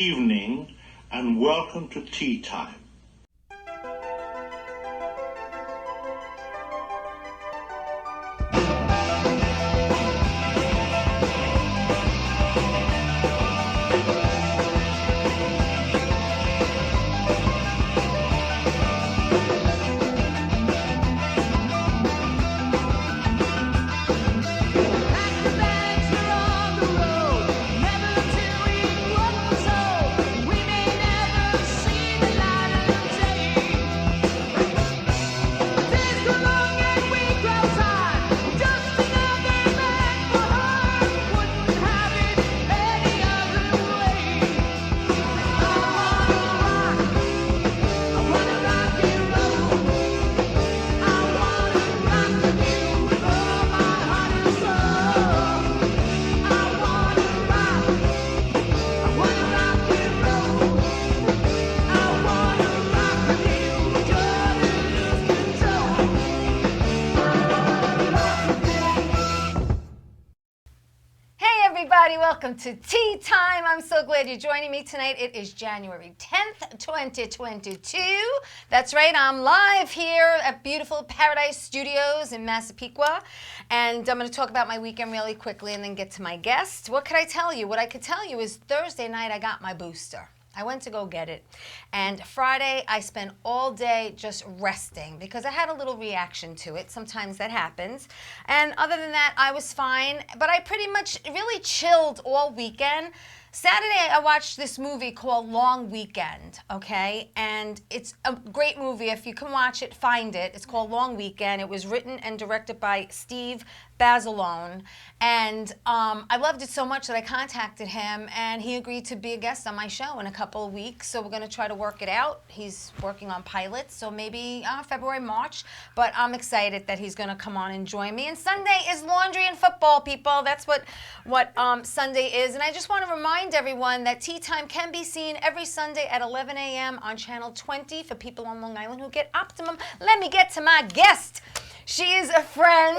Evening and welcome to Tea Time. Welcome to Tea Time. I'm so glad you're joining me tonight. It is January 10th, 2022. That's right, I'm live here at beautiful Paradise Studios in Massapequa. And I'm going to talk about my weekend really quickly and then get to my guest. What could I tell you? What I could tell you is Thursday night I got my booster. I went to go get it. And Friday, I spent all day just resting because I had a little reaction to it. Sometimes that happens. And other than that, I was fine. But I pretty much really chilled all weekend. Saturday, I watched this movie called Long Weekend, okay? And it's a great movie. If you can watch it, find it. It's called Long Weekend. It was written and directed by Steve Basilone. And I loved it so much that I contacted him, and he agreed to be a guest on my show in a couple of weeks. So we're going to try to work it out. He's working on pilots, so maybe February, March. But I'm excited that he's going to come on and join me. And Sunday is laundry and football, people. That's what Sunday is. And I just want to remind everyone that Tea Time can be seen every Sunday at 11 a.m. on Channel 20 for people on Long Island who get Optimum. Let me get to my guest. She is a friend,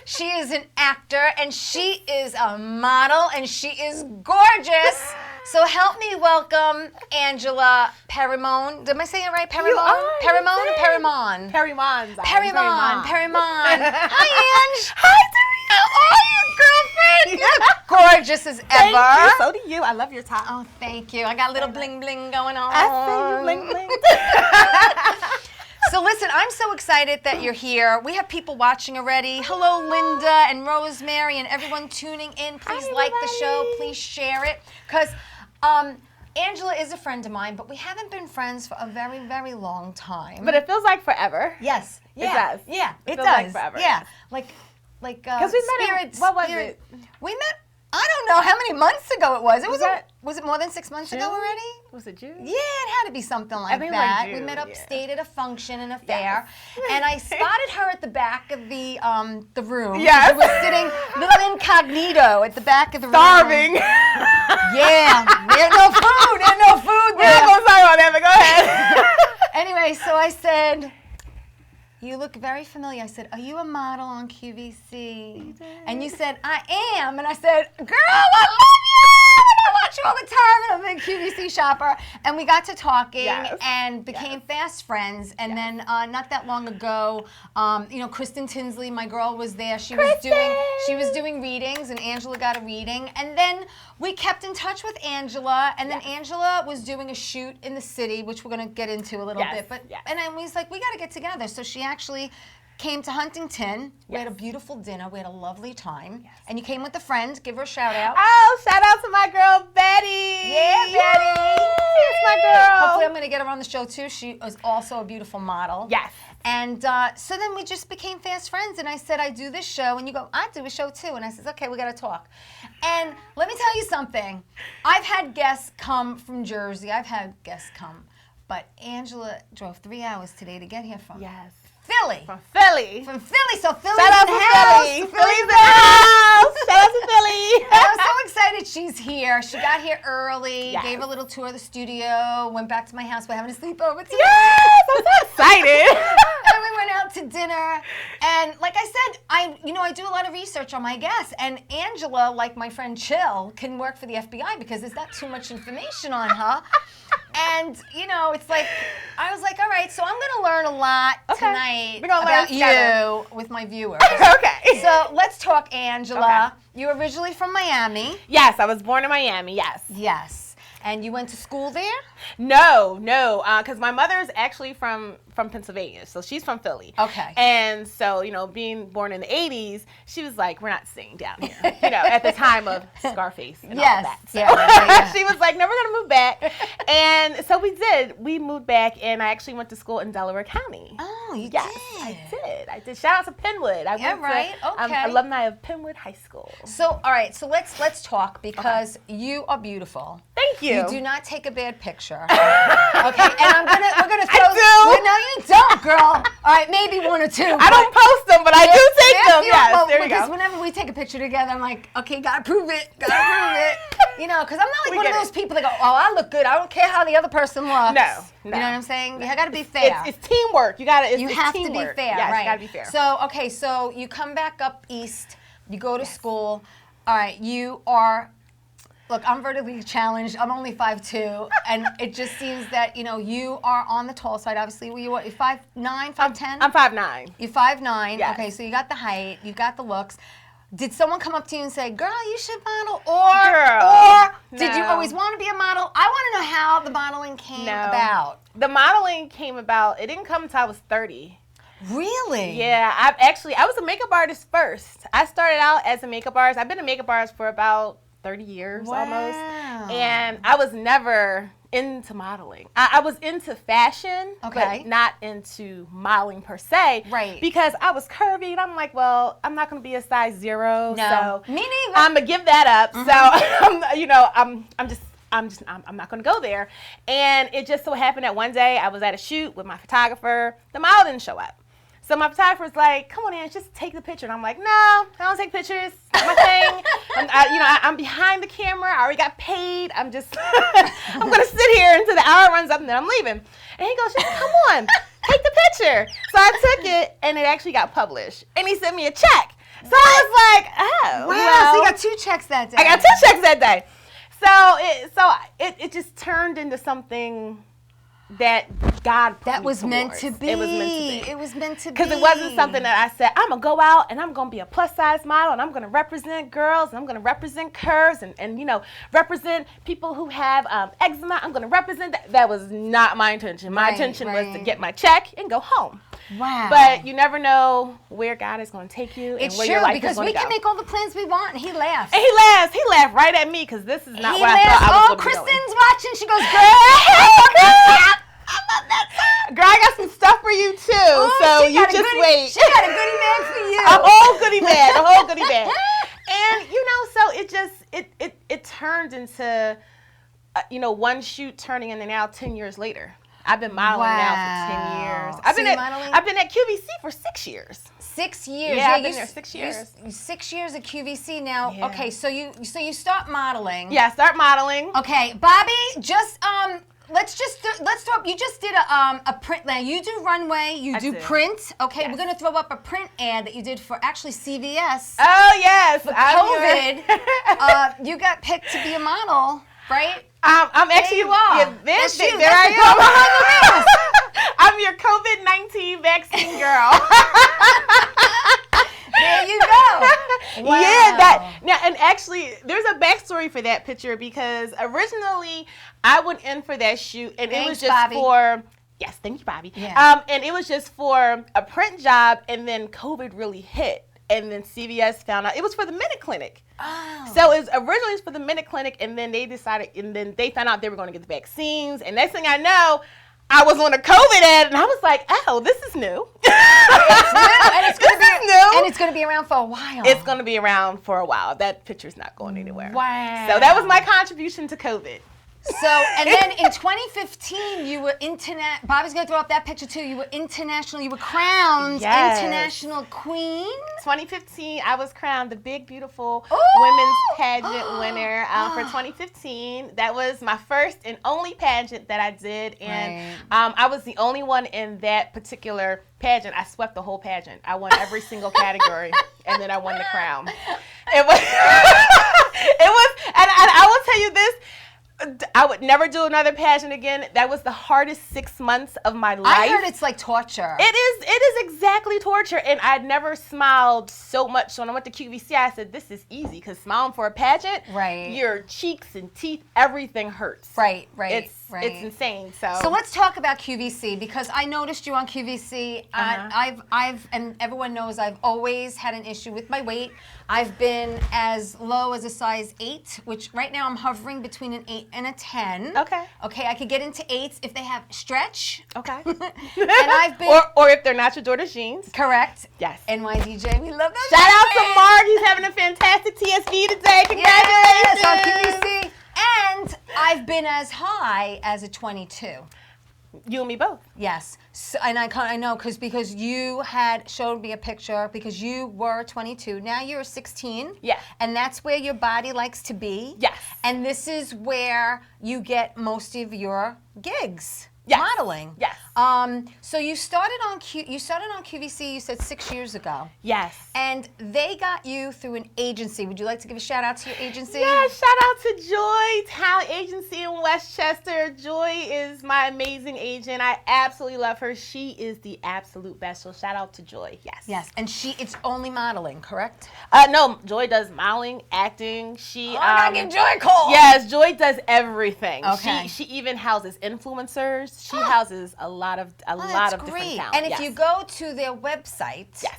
she is an actor, and she is a model, and she is gorgeous. So help me welcome Angela Perrimon. Am I saying it right? Perrimon? Perrimon or Perrymon? Perrymon. Perrymon. Hi, Ange. Hi, how are you, girlfriend? You look gorgeous as ever. Thank you. So do you. I love your top. Oh, thank you. I got a little bling bling going on. I see you bling bling. So listen, I'm so excited that you're here. We have people watching already. Hello, Linda and Rosemary and everyone tuning in. Please like the show. Please share it. Because Angela is a friend of mine, but we haven't been friends for a very, very long time. But it feels like forever. Yes. Yeah. It does. Yeah, it feels does. like forever. Yeah. Like because we met what was it? We met, I don't know how many months ago it was. Was it more than 6 months ago already? Was it June? Yeah, it had to be something like that. Like June, we met upstate at a function and a fair, and I spotted her at the back of the room. Yes. She was sitting little incognito at the back of the room. Starving. Yeah, there's no food. There's no food We're there. not going to talk about that, but go ahead. Anyway, so I said, "You look very familiar." I said, "Are you a model on QVC?" And you said, "I am." And I said, "Girl, I love you! I watch you all the time, and I'm a big QVC shopper." And we got to talking and became fast friends. And then not that long ago, Kristen Tinsley, my girl, was there. She was doing readings, and Angela got a reading. And then we kept in touch with Angela, and then Angela was doing a shoot in the city, which we're going to get into a little bit. And then we was like, we got to get together. So she actually came to Huntington. We had a beautiful dinner. We had a lovely time. Yes. And you came with a friend. Give her a shout out. Oh, shout out to my girl, Betty. Yeah, Betty. It's my girl. Hopefully I'm going to get her on the show, too. She is also a beautiful model. Yes. And so then we just became fast friends. And I said, I do this show. And you go, I do a show, too. And I said, okay, we got to talk. And let me tell you something. I've had guests come from Jersey. I've had guests come. But Angela drove 3 hours today to get here from. Yes. Philly. From Philly. From Philly. So Philly's Shout out in the to house. Philly. Philly's in the house. Shout out to Philly. I'm so excited she's here. She got here early, Yes. gave a little tour of the studio, went back to my house. We're having a sleepover today. Yes, I'm so excited. And we went out to dinner. And like I said, I do a lot of research on my guests. And Angela, like my friend Chill, can work for the FBI because there's not too much information on her. And, it's like, I was like, all right, so I'm going to learn a lot tonight We're gonna learn about together. you with my viewers. Okay. So let's talk, Angela. Okay. You're originally from Miami. Yes, I was born in Miami, yes. Yes. And you went to school there? No, because my mother is actually from Pennsylvania, so she's from Philly. Okay. And so, being born in the 80s, she was like, we're not staying down here, at the time of Scarface and all that. So Yeah. she was like, no, we're going to move back. And so we did. We moved back, and I actually went to school in Delaware County. Oh, you Yes, did? I did. Shout out to Penwood. I went to, Okay. alumni of Penwood High School. So, all right, so let's talk because you are beautiful. Thank you. You do not take a bad picture. Okay, and we're gonna throw. I do. Well, no, you don't, girl. All right, maybe one or two. I don't post them, but I do take them. Yes, well, there you because go. whenever we take a picture together, I'm like, okay, gotta prove it. Because I'm not like We one of get those it. people that go, oh, I look good. I don't care how the other person looks. No. You know what I'm saying? You gotta be fair. It's teamwork. You have to be fair, yes, right? you gotta be fair. So you come back up east. You go to school. All right, you are. Look, I'm vertically challenged. I'm only 5'2", and it just seems that you are on the tall side. Obviously, you're 5'9", 5'10"? I'm 5'9". You're 5'9". Yes. Okay, so you got the height, you got the looks. Did someone come up to you and say, "Girl, you should model," or did you No. always want to be a model? I want to know how the modeling came about. The modeling came about. It didn't come until I was 30. Really? Yeah, I was a makeup artist first. I started out as a makeup artist. I've been a makeup artist for about 30 years almost. And I was never into modeling. I was into fashion, but not into modeling per se. Right. Because I was curvy, and I'm like, well, I'm not going to be a size 0. No. So Me neither. I'm going to give that up. So, I'm not going to go there. And it just so happened that one day I was at a shoot with my photographer. The model didn't show up. So my photographer's like, come on, Ange, just take the picture. And I'm like, no, I don't take pictures. It's not my thing. I'm behind the camera. I already got paid. I'm going to sit here until the hour runs up and then I'm leaving. And he goes, just come on, take the picture. So I took it and it actually got published. And he sent me a check. So I was like, oh. Wow, well, so you got 2 checks that day. I got 2 checks that day. So it just turned into something that God put That me was meant towards. to be. It was meant to be. It was meant to be. Because it wasn't something that I said, I'm going to go out and I'm going to be a plus size model and I'm going to represent girls and I'm going to represent curves and represent people who have eczema. I'm going to represent that. That was not my intention. My intention was to get my check and go home. Wow. But you never know where God is going to take you and It's where true, your life because is going we to go. can make all the plans we want, and he laughs. And he laughed right at me because this is not He what I laughs. thought I was going to be Kristen's doing. watching. She goes, girl. Girl, I got some stuff for you too, so you just wait. She got a goodie bag for you. A whole goodie bag, And so it turned into one shoot turning into now 10 years later. I've been modeling now for 10 years. I've been at QVC for 6 years. 6 years. Yeah, I've been there 6 years. 6 years at QVC now. Yeah. Okay, so you start modeling. Yeah, start modeling. Okay, Bobby, let's throw up. You just did a print. Now you do runway. You do print. Okay, Yes. we're gonna throw up a print ad that you did for actually CVS. Oh yes, COVID. You got picked to be a model, right? I'm actually There you are. Yeah, That's you. there That's the I girl behind the mask. am. I'm your COVID-19 vaccine girl. There you go. Wow. Yeah, and actually, there's a backstory for that picture because originally I went in for that shoot and it was just Bobby. for. Yes, thank you, Bobby. Yeah. And it was just for a print job, and then COVID really hit, and then CVS found out it was for the Minute Clinic. Oh. So it was originally for the Minute Clinic, and then they found out they were going to get the vaccines, and next thing I know, I was on a COVID ad, and I was like, "Oh, this is new." It's new, and it's gonna This is new. And it's going to be around for a while. It's going to be around for a while. That picture's not going anywhere. Wow. So that was my contribution to COVID. So, and then in 2015, you were Bobby's going to throw up that picture too. You were international. You were crowned international queen. 2015, I was crowned the big, beautiful Ooh! women's pageant winner for 2015. That was my first and only pageant that I did. And I was the only one in that particular pageant. I swept the whole pageant. I won every single category, and then I won the crown. It was, and I will tell you this, I would never do another pageant again. That was the hardest 6 months of my life. I heard it's like torture. It is exactly torture, and I'd never smiled so much. So when I went to QVC, I said, this is easy, because smiling for a pageant, your cheeks and teeth, everything hurts. Right. It's insane. So let's talk about QVC, because I noticed you on QVC. And everyone knows I've always had an issue with my weight. I've been as low as a size 8, which right now I'm hovering between an 8 and a 10. Okay, I could get into 8s if they have stretch. Okay. And I've been or if they're not your daughter's jeans. Correct. Yes. NYDJ, we love that. Shout out to Mark. He's having a fantastic TSV today. Congratulations. Yes, on QVC. And I've been as high as a 22. You and me both. Yes, so, and I know because you had showed me a picture, because you were 22. Now you're 16. Yes. And that's where your body likes to be. Yes. And this is where you get most of your gigs. Yes. Modeling. Yes. So you started on QVC, you said 6 years ago. Yes. And they got you through an agency. Would you like to give a shout out to your agency? Yeah, shout out to Joy Talent Agency in Westchester. Joy is my amazing agent. I absolutely love her. She is the absolute best. So shout out to Joy. Yes. Yes. And it's only modeling, correct? No, Joy does modeling, acting. I gotta give Joy a call. Yes, Joy does everything. Okay. She even houses influencers. She houses a lot of different talent. And if you go to their website, yes,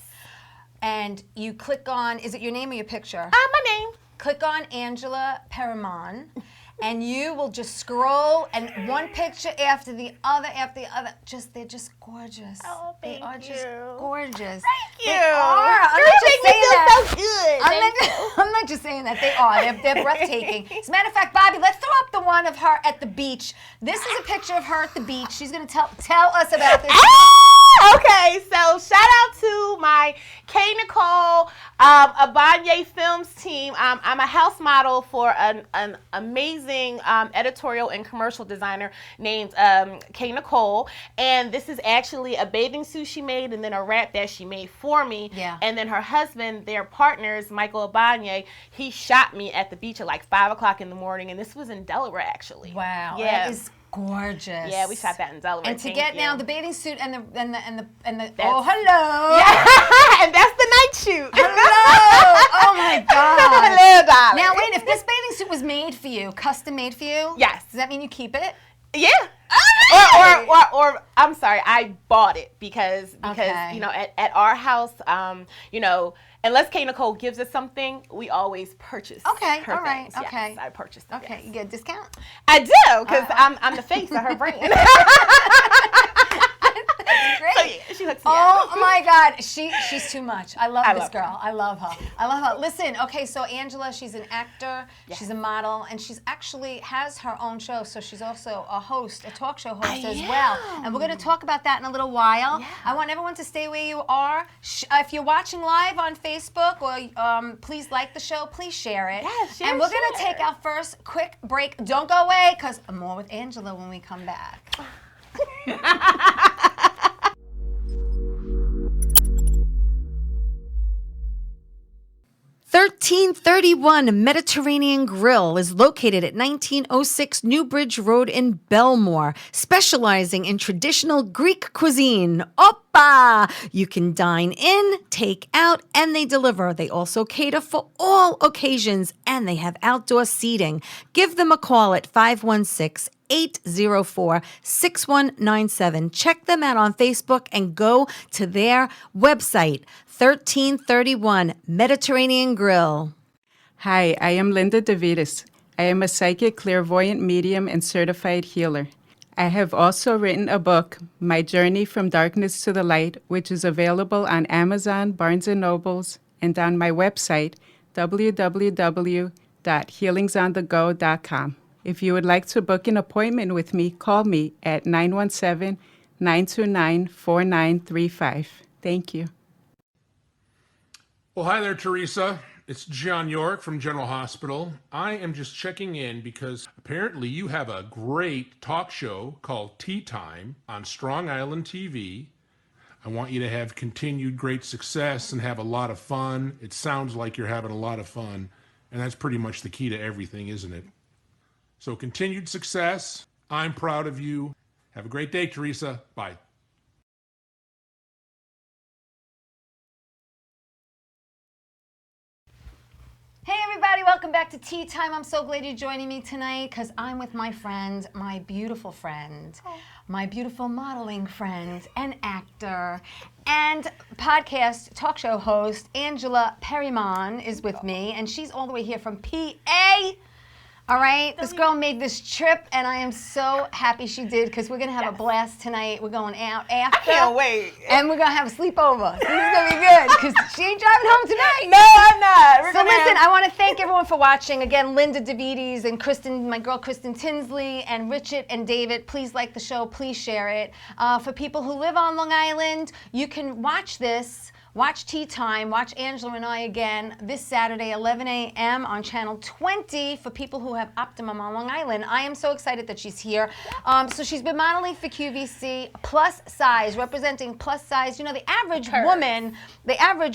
and you click on, is it your name or your picture? My name. Click on Angela Perrimon, and you will just scroll, and one picture after the other, they're just gorgeous. Oh, thank you. They are just gorgeous. Thank you. They are. I'm not just saying that. They are. They're breathtaking. As a matter of fact, Bobby, let's throw up the one of her at the beach. This is a picture of her at the beach. She's going to tell us about this. Okay, so shout out to my K. Nicole Abanye Films team. I'm a house model for an amazing editorial and commercial designer named K. Nicole. And this is actually a bathing suit she made, and then a wrap that she made for me. Yeah. And then her husband, their partners, Michael Abanye, he shot me at the beach at like 5 o'clock in the morning. And this was in Delaware, actually. Wow. Yeah. That is gorgeous. Yeah, we shot that in Delaware. And to get now the bathing suit and the That's, oh, hello. Yeah, and that's the night shoot. Hello. Oh my God. Hello, darling. Now wait, if this bathing suit was made for you, custom made for you, yes, does that mean you keep it? Yeah. Okay. Or I'm sorry, I bought it because Okay. you know at our house, you know, unless K. Nicole gives us something, we always purchase. Okay, her all right, things. okay. Yes, I purchased them. Okay, Yes. you get a discount? I do, because I'm the face of her brand. Great. So yeah, she hooks me up. Oh my God, she's too much. I love this girl. I love her. Listen, okay, so Angela, she's an actor, she's a model, and she's actually has her own show. So she's also a host, a talk show host as well. And we're going to talk about that in a little while. Yeah. I want everyone to stay where you are. If you're watching live on Facebook, or please like the show, please share it. Yes, share, and we're going to take our first quick break. Don't go away, because more with Angela when we come back. 1331 Mediterranean Grill is located at 1906 Newbridge Road in Belmore, specializing in traditional Greek cuisine. Oppa! You can dine in, take out, and they deliver. They also cater for all occasions, and they have outdoor seating. Give them a call at 516-804-6197. Check them out on Facebook and go to their website, 1331 Mediterranean Grill. Hi, I am Linda DeVitis. I am a psychic, clairvoyant medium, and certified healer. I have also written a book, My Journey from Darkness to the Light, which is available on Amazon, Barnes & Nobles, and on my website, www.healingsonthego.com. If you would like to book an appointment with me, call me at 917-929-4935. Thank you. Well, hi there, Teresa. It's John York from General Hospital. I am just checking in because apparently you have a great talk show called Tea Time on Strong Island TV. I want you to have continued great success and have a lot of fun. It sounds like you're having a lot of fun, and that's pretty much the key to everything, isn't it? So continued success. I'm proud of you. Have a great day, Teresa. Bye. Hey everybody, welcome back to Tea Time. I'm so glad you're joining me tonight because I'm with my friend, my beautiful friend, my beautiful modeling friend and actor and podcast talk show host, Angela Perrymon is with me, and she's all the way here from PA. All right, this girl made this trip, and I am so happy she did because we're going to have a blast tonight. We're going out after. I can't wait. And we're going to have a sleepover. So this is going to be good because she ain't driving home tonight. No, I'm not. So listen, I want to thank everyone for watching. Again, Linda DeVitis and Kristen, my girl Kristen Tinsley, and Richard and David. Please like the show. Please share it. For people who live on Long Island, you can watch this. Watch Tea Time, watch Angela and I again this Saturday, 11 a.m. on Channel 20 for people who have Optimum on Long Island. I am so excited that she's here. So she's been modeling for QVC, plus size, representing plus size. You know, the average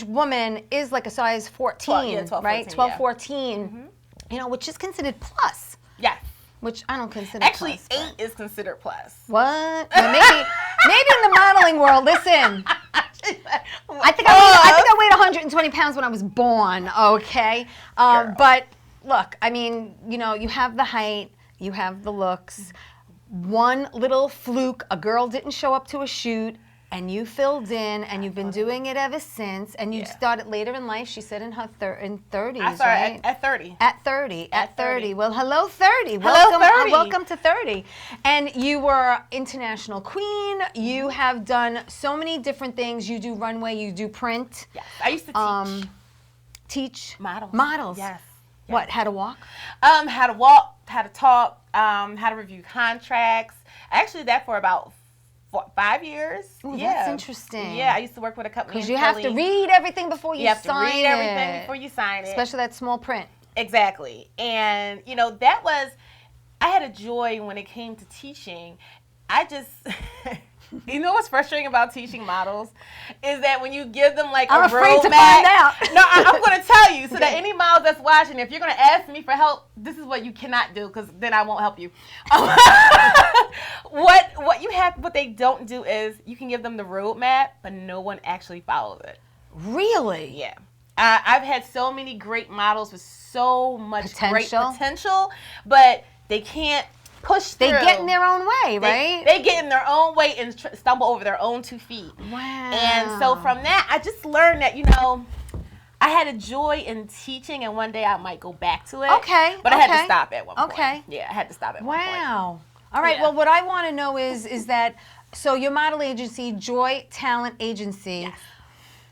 woman is like a size 14, 12, right? 14, 12, yeah. 14, you know, which is considered plus. Yes. Which I don't consider Actually, plus. 8 is considered plus. What? Well, maybe in the modeling world, listen. I think I weighed 120 pounds when I was born, okay? But look, I mean, you know, you have the height, you have the looks. One little fluke, a girl didn't show up to a shoot, and you filled in, and you've been doing it ever since, and you started later in life, she said in her 30s, I started right? at 30. At 30. Well, hello 30. Hello, 30. Welcome to 30. And you were international queen. You have done so many different things. You do runway, you do print. Yes. I used to Teach models. Yes. What, how to walk? How to walk, how to talk, how to review contracts. I actually did that for about 5 years. Ooh, that's interesting. Yeah, I used to work with a company. Because you have to read everything before you sign it. You have to read everything before you sign it. Especially that small print. Exactly. And, you know, I had a joy when it came to teaching. You know what's frustrating about teaching models is that when you give them like I'm a afraid to roadmap, find out. No, I'm going to tell you so that any model that's watching, if you're going to ask me for help, this is what you cannot do because then I won't help you. What they don't do is you can give them the roadmap, but no one actually follows it. Really? Yeah. I've had so many great models with so much great potential, but they can't push through. They get in their own way, right? They get in their own way and stumble over their own 2 feet. Wow. And so from that, I just learned that, you know, I had a joy in teaching, and one day I might go back to it. Okay. But I had to stop at one point. Okay. Yeah, I had to stop at one point. Wow. All right. Yeah. Well, what I want to know is that, so your model agency, Joy Talent Agency, yes.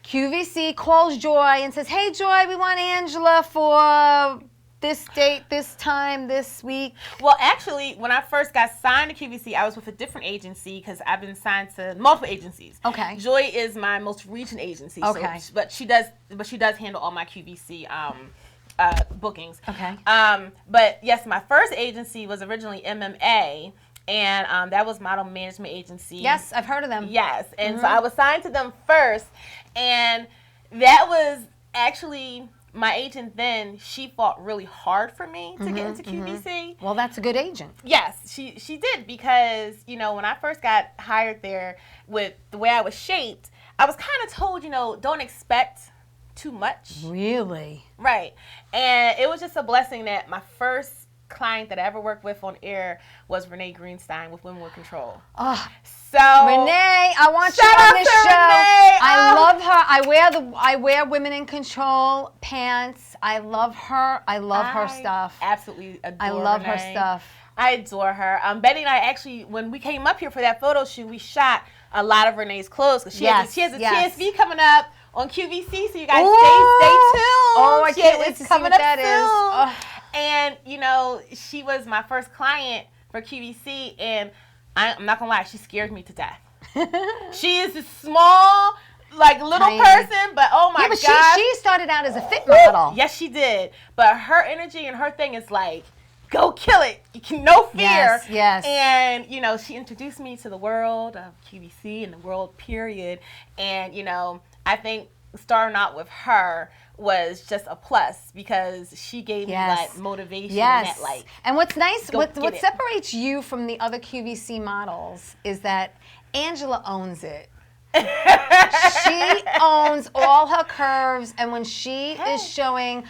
QVC calls Joy and says, hey, Joy, we want Angela for this date, this time, this week. Well, actually, when I first got signed to QVC, I was with a different agency because I've been signed to multiple agencies. Okay. Joy is my most recent agency. Okay. So, but she does handle all my QVC bookings. Okay. But yes, my first agency was originally MMA, and that was Model Management Agency. Yes, I've heard of them. Yes, and so I was signed to them first, and that was actually my agent then. She fought really hard for me to get into QVC. Well, that's a good agent. Yes, she did, because, you know, when I first got hired there, with the way I was shaped, I was kind of told, you know, don't expect too much. Really? Right. And it was just a blessing that my first client that I ever worked with on air was Renee Greenstein with Women with Control. Oh, so Renee, I want you on this show. Renee. I love her. I wear Women in Control pants. I love her. I love her stuff. Absolutely adore I love Renee. her stuff. I adore her. Betty and I actually, when we came up here for that photo shoot, we shot a lot of Renee's clothes because she has a TSV coming up on QVC, so you guys stay tuned. Oh, I can't wait to see what that is. And, you know, she was my first client for QVC, and I'm not going to lie, she scared me to death. She is a small, like, little Tiny. person, but oh my but gosh. she started out as a fit model. Yes, she did. But her energy and her thing is like, go kill it. You can, no fear. Yes, yes. And, you know, she introduced me to the world of QVC and the world period. And, you know, I think starting out with her was just a plus because she gave me that motivation and that, like, and what's nice, what it. separates you from the other QVC models is that Angela owns it. She owns all her curves, and when she is showing,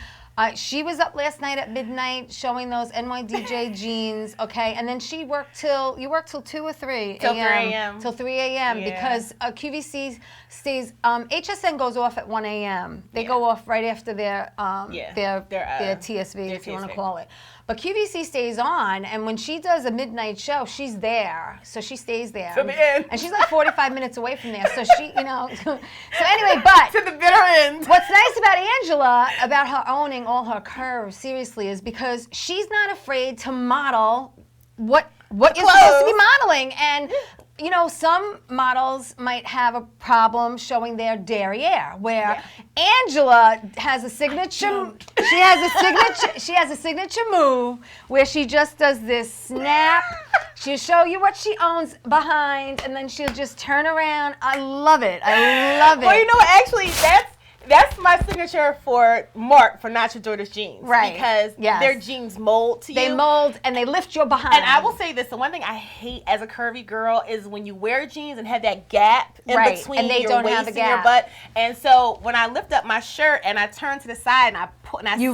she was up last night at midnight showing those NYDJ jeans, okay, and then you worked till 2 or 3 Till 3 a.m. Till 3 a.m. because QVC stays, HSN goes off at 1 a.m. They go off right after their TSV, if you want to call it. But QVC stays on, and when she does a midnight show, she's there. So she stays there. To the end. And she's like 45 minutes away from there. So she, you know. So anyway, but. To the bitter end. What's nice about Angela, about her owning all her curves, seriously, is because she's not afraid to model what you're supposed to be modeling. And, you know, some models might have a problem showing their derriere, where Angela has a signature. She has a signature move where she just does this snap. She'll show you what she owns behind, and then she'll just turn around. I love it. Well, you know, actually, that's my signature for Mark for Not Your Daughter's Jeans. Right. Because their jeans mold to you. They mold and they lift your behind. And I will say this, the one thing I hate as a curvy girl is when you wear jeans and have that gap in between and they your don't waist have the and gap. your butt. And so when I lift up my shirt and I turn to the side and I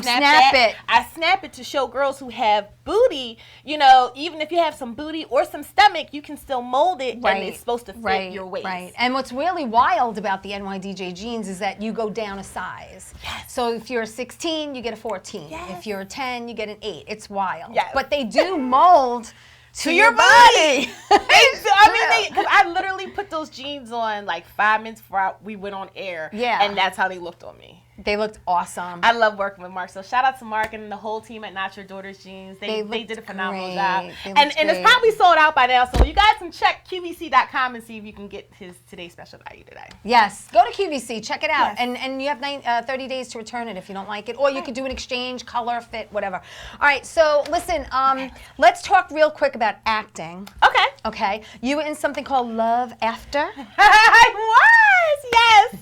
snap it. I snap it to show girls who have booty, you know, even if you have some booty or some stomach, you can still mold it and it's supposed to fit your waist. Right. And what's really wild about the NYDJ jeans is that you go down a size. Yes. So if you're a 16, you get a 14. Yes. If you're a 10, you get an 8. It's wild. Yes. But they do mold to your body. I Because I literally put those jeans on like 5 minutes before we went on air. Yeah. And that's how they looked on me. They looked awesome. I love working with Mark. So shout out to Mark and the whole team at Not Your Daughter's Jeans. They did a phenomenal job. And it's probably sold out by now. So you guys can check QVC.com and see if you can get his today's special value today. Yes. Go to QVC. Check it out. Yes. And you have 30 days to return it if you don't like it. Or you could do an exchange, color, fit, whatever. All right. So listen, let's talk real quick about acting. Okay. Okay. You were in something called Love After. I was, yes.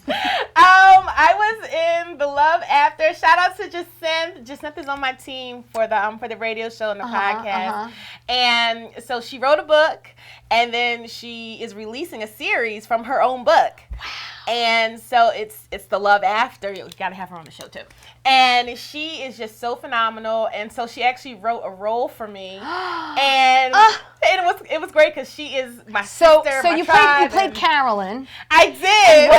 I was in the Love After. Shout out to Jacinth. Jacinth is on my team for the radio show and the podcast. And so she wrote a book, and then she is releasing a series from her own book. Wow. And so it's the Love After. You got to have her on the show too. And she is just so phenomenal. And so she actually wrote a role for me, and it was great because she is my sister. So my you tribe, played Carolyn. I did. And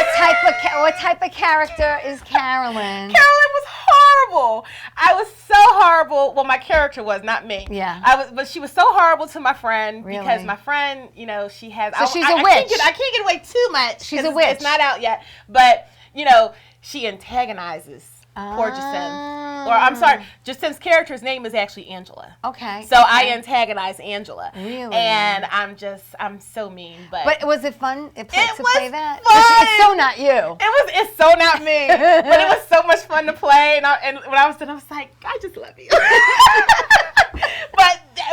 what type of character is Carolyn? Carolyn was horrible. I was so horrible. Well, my character was, not me. Yeah. But she was so horrible to my friend because Really? my friend, you know, she has. So she's a witch. I can't get away too much. She's a 'cause witch. It's not out yet, but you know, she antagonizes poor Jacinth. Or I'm sorry, Jacinth's character's name is actually Angela. Okay. So I antagonize Angela. Really? And I'm so mean. But was it fun to was play that? fun. It's so not you. It's so not me, but it was so much fun to play. And when I was done, I was like, I just love you.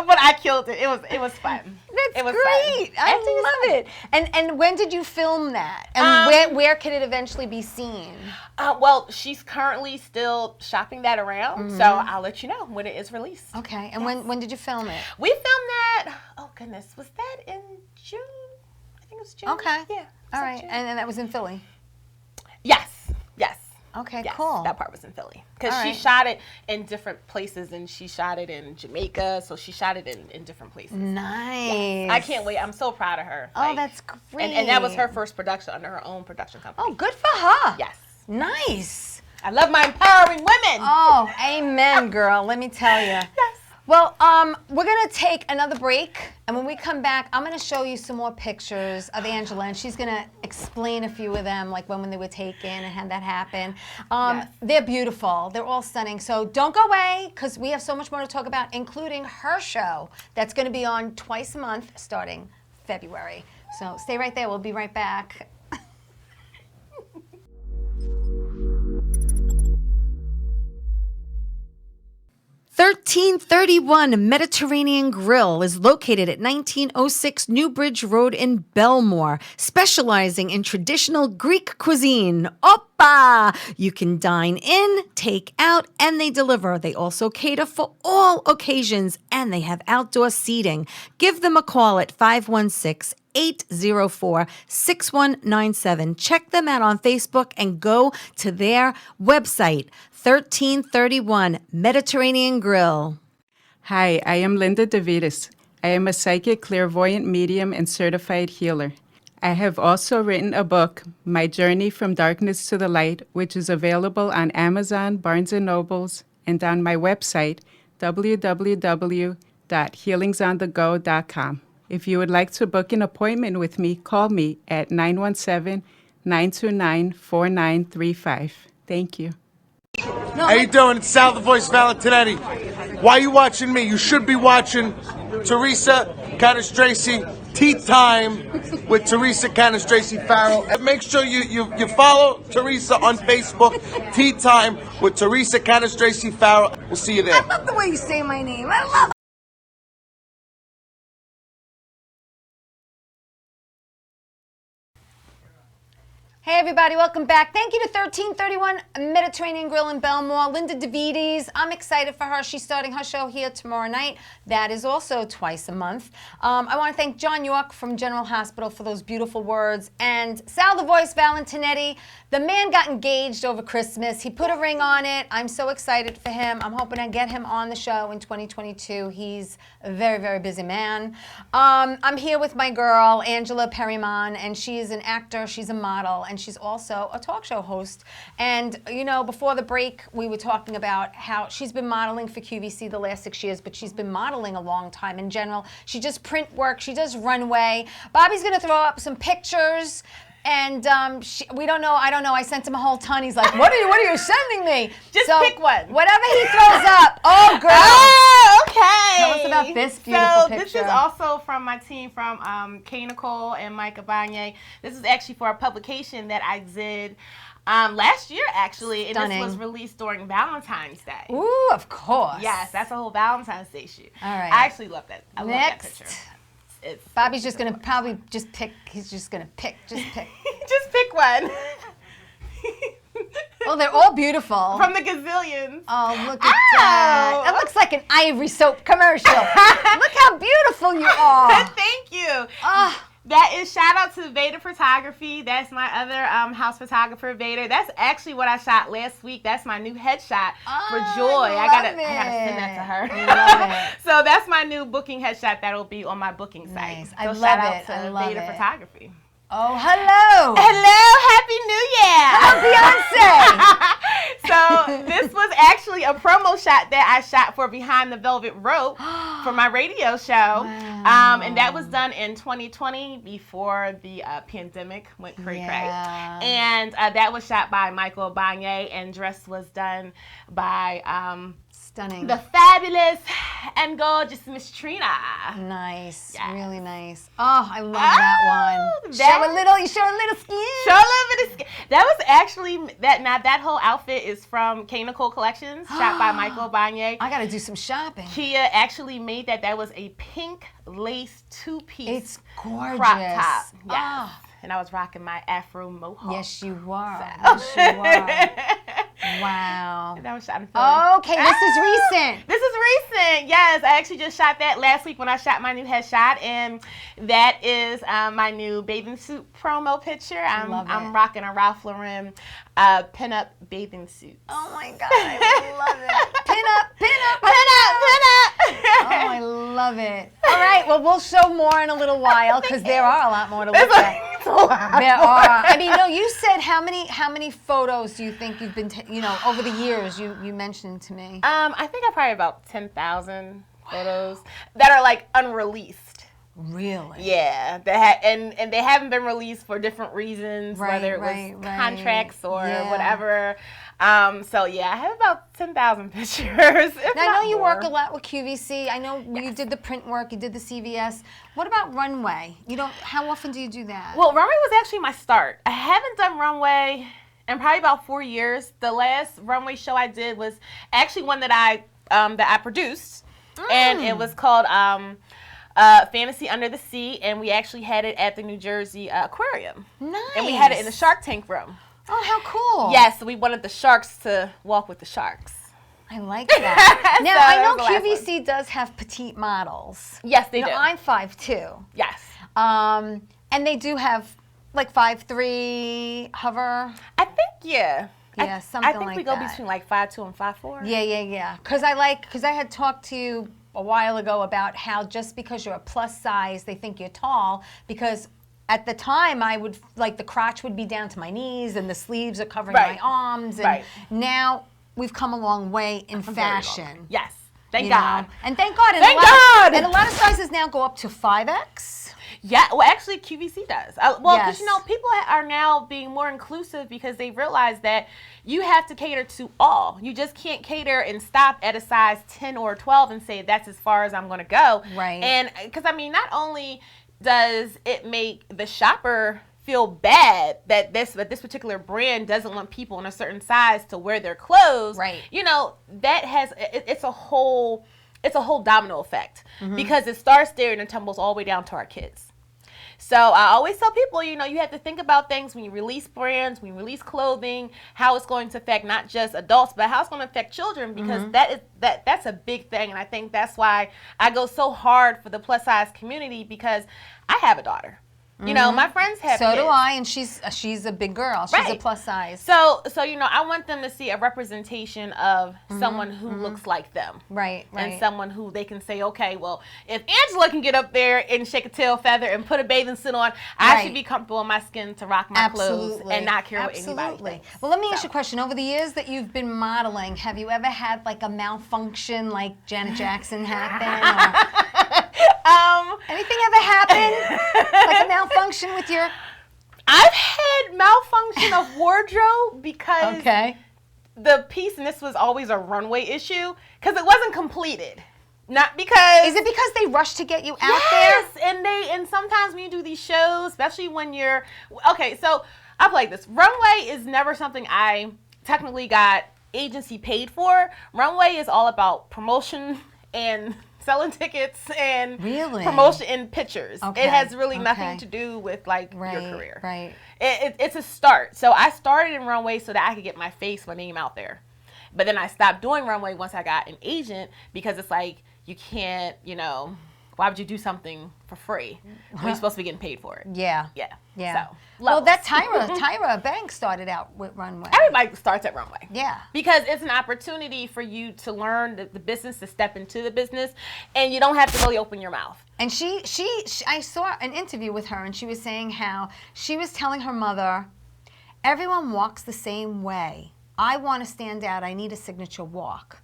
but I killed it. It was fun. That's it was great. Fun. I love it. And when did you film that? And where could it eventually be seen? Well, she's currently still shopping that around, so I'll let you know when it is released. Okay. And when did you film it? We filmed that. Oh goodness, was that in June? I think it was June. Okay. Yeah. All right. And that was in Philly. Yes. Okay, yes, cool. That part was in Philly. Because All she right. shot it in different places, and she shot it in Jamaica, so she shot it in different places. Nice. Yes. I can't wait. I'm so proud of her. Oh, that's great. And that was her first production under her own production company. Oh, good for her. Yes. Nice. I love my empowering women. Oh, amen, girl. Let me tell you. Yes. Well, we're going to take another break, and when we come back, I'm going to show you some more pictures of Angela, and she's going to explain a few of them, like when they were taken and had that happen. Yes. They're beautiful. They're all stunning. So don't go away, because we have so much more to talk about, including her show that's going to be on twice a month starting February. So stay right there. We'll be right back. 1331 Mediterranean Grill is located at 1906 Newbridge Road in Belmore, specializing in traditional Greek cuisine. Oppa! You can dine in, take out, and they deliver. They also cater for all occasions, and they have outdoor seating. Give them a call at 516-804-6197. Check them out on Facebook and go to their website, 1331 Mediterranean Grill. Hi, I am Linda DeVitis. I am a psychic, clairvoyant medium, and certified healer. I have also written a book, My Journey from Darkness to the Light, which is available on Amazon, Barnes & Nobles, and on my website, www.healingsonthego.com. If you would like to book an appointment with me, call me at 917-929-4935. Thank you. How you doing? It's Sal the Voice Valentinetti. Why are you watching me? You should be watching Teresa Canastraci Tea Time with Teresa Canastraci Farrell. And make sure you follow Teresa on Facebook, Tea Time with Teresa Canastraci Farrell. We'll see you there. I love the way you say my name. I love it. Hey everybody, welcome back. Thank you to 1331 Mediterranean Grill in Belmore. Linda DeVitis, I'm excited for her. She's starting her show here tomorrow night. That is also twice a month. I want to thank John York from General Hospital for those beautiful words. And Sal the Voice Valentinetti, the man got engaged over Christmas. He put a ring on it. I'm so excited for him. I'm hoping to get him on the show in 2022. He's a very, very busy man. I'm here with my girl, Angela Perrymon, and she is an actor. She's a model, and she's also a talk show host. And, you know, before the break, we were talking about how she's been modeling for QVC the last 6 years, but she's been modeling a long time in general. She does print work. She does runway. Bobby's going to throw up some pictures. And we don't know. I don't know. I sent him a whole ton. He's like, "What are you sending me?" Just so, pick one. Whatever he throws up. Oh, girl. Oh, okay. Tell us about this beautiful so picture. This is also from my team from Kay Nicole and Mike Abanye. This is actually for a publication that I did last year, actually. Stunning. And this was released during Valentine's Day. Ooh, of course. Yes, that's a whole Valentine's Day shoot. All right. I actually love that. I love that Next. picture. It's Bobby's just going to probably just pick. He's just going to pick. Just pick. Just pick one. Oh, they're all beautiful. From the gazillions. Oh, look at that. That looks like an Ivory soap commercial. Look how beautiful you are. Thank you. Oh. That is shout out to Vader Photography. That's my other house photographer, Vader. That's actually what I shot last week. That's my new headshot for Joy. I gotta send that to her. Love it. So that's my new booking headshot that'll be on my booking site. Nice. So I love shout it. out to I love Vader it. Photography. Oh, hello. Hello, Happy New Year. So this was actually a promo shot that I shot for Behind the Velvet Rope for my radio show. Wow. And that was done in 2020 before the pandemic went cray-cray. Yeah. And that was shot by Michael Banye, and dress was done by Stunning. the fabulous and gorgeous Miss Trina. Nice. Yes. Really nice. Oh, I love that one. that- You show a little skin. Show a little bit of skin. That was actually that whole outfit is from Kay Nicole Collections, shot by Michael Banye. I got to do some shopping. Kia actually made that. That was a pink lace two-piece It's gorgeous. crop top. Yes. Ah. And I was rocking my Afro mohawk. Yes, you were. Yes, you were. Wow. And that was shot in Philly. Okay, this is recent. This is recent. Yes, I actually just shot that last week when I shot my new headshot, and that is my new bathing suit promo picture. Love it. I'm rocking a Ralph Lauren pin-up bathing suit. Oh my God, I love it. Pin up. Oh, I love it. All right, well, we'll show more in a little while because there are a lot more to look at. There are. I mean, no, you said how many photos do you think you've been, over the years you mentioned to me? I think I probably about 10,000 photos that are like unreleased. Really? Yeah, and they haven't been released for different reasons, whether it was contracts or whatever. So yeah, I have about 10,000 pictures. Now, I know you work a lot with QVC. I know you did the print work, you did the CVS. What about runway? How often do you do that? Well, runway was actually my start. I haven't done runway in probably about 4 years. The last runway show I did was actually one that I produced, and it was called Fantasy Under the Sea, and we actually had it at the New Jersey Aquarium. Nice. And we had it in the Shark Tank room. Oh, how cool. Yes, we wanted the sharks to walk with the sharks. I like that. Now, So I know that was the last QVC does have petite models. Yes, they do. I'm 5'2". Yes. And they do have like 5'3" hover. I think, yeah. Yeah, something I think like we go that. between like 5'2" and 5'4". Yeah. Because I had talked to you a while ago about how just because you're a plus size, they think you're tall. Because at the time, I would the crotch would be down to my knees, and the sleeves are covering my arms. And now we've come a long way in fashion. Yes. Thank God. And thank God. And a lot of sizes now go up to 5X. Yeah, well, actually, QVC does. Because, Yes. people are now being more inclusive because they realize that you have to cater to all. You just can't cater and stop at a size 10 or 12 and say, that's as far as I'm going to go. Right. And, because, not only does it make the shopper feel bad that this particular brand doesn't want people in a certain size to wear their clothes. Right. That has, it's a whole domino effect because it starts there and it tumbles all the way down to our kids. So I always tell people, you have to think about things when you release brands, when you release clothing, how it's going to affect not just adults, but how it's going to affect children, because that's a big thing. And I think that's why I go so hard for the plus size community, because I have a daughter. My friends have So kids. do I, and she's a big girl. She's a plus size. So I want them to see a representation of someone who looks like them. Right. And someone who they can say, okay, well, if Angela can get up there and shake a tail feather and put a bathing suit on, I should be comfortable in my skin to rock my clothes and not care what anybody thinks. Well, let me ask you a question. Over the years that you've been modeling, have you ever had like a malfunction like Janet Jackson happen? Anything ever happen? Like a malfunction with your... I've had malfunction of wardrobe because the piece, and this was always a runway issue, because it wasn't completed. Not because... Is it because they rush to get you out yes, there? and sometimes when you do these shows, especially when you're... Okay, so I'll play this. Runway is never something I technically got agency paid for. Runway is all about promotion and selling tickets and promotion and pictures. It has really nothing to do with your career. Right. It's a start. So I started in runway so that I could get my name out there. But then I stopped doing runway once I got an agent, because it's like, you can't, why would you do something for free when you're supposed to be getting paid for it? Yeah. So, well, that's Tyra Banks started out with runway. Everybody starts at runway. Yeah. Because it's an opportunity for you to learn the business, to step into the business, and you don't have to really open your mouth. And I saw an interview with her, and she was saying how she was telling her mother, everyone walks the same way. I want to stand out. I need a signature walk.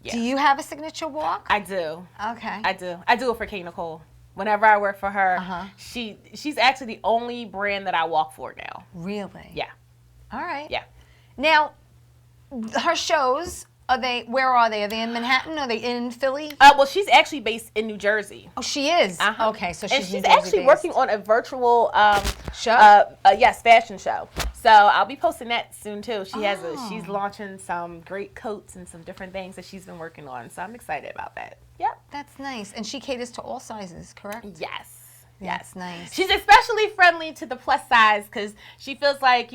Yeah. Do you have a signature walk? I do. Okay. I do. I do it for Kay Nicole. Whenever I work for her, she's actually the only brand that I walk for now. Really? Yeah. All right. Yeah. Now, her shows, where are they? Are they in Manhattan? Are they in Philly? Well, she's actually based in New Jersey. Oh, she is? Okay, so she's actually working on a virtual show? Fashion show. So I'll be posting that soon too. She's launching some great coats and some different things that she's been working on. So I'm excited about that. Yep. That's nice. And she caters to all sizes, correct? Yes. That's nice. She's especially friendly to the plus size because she feels like,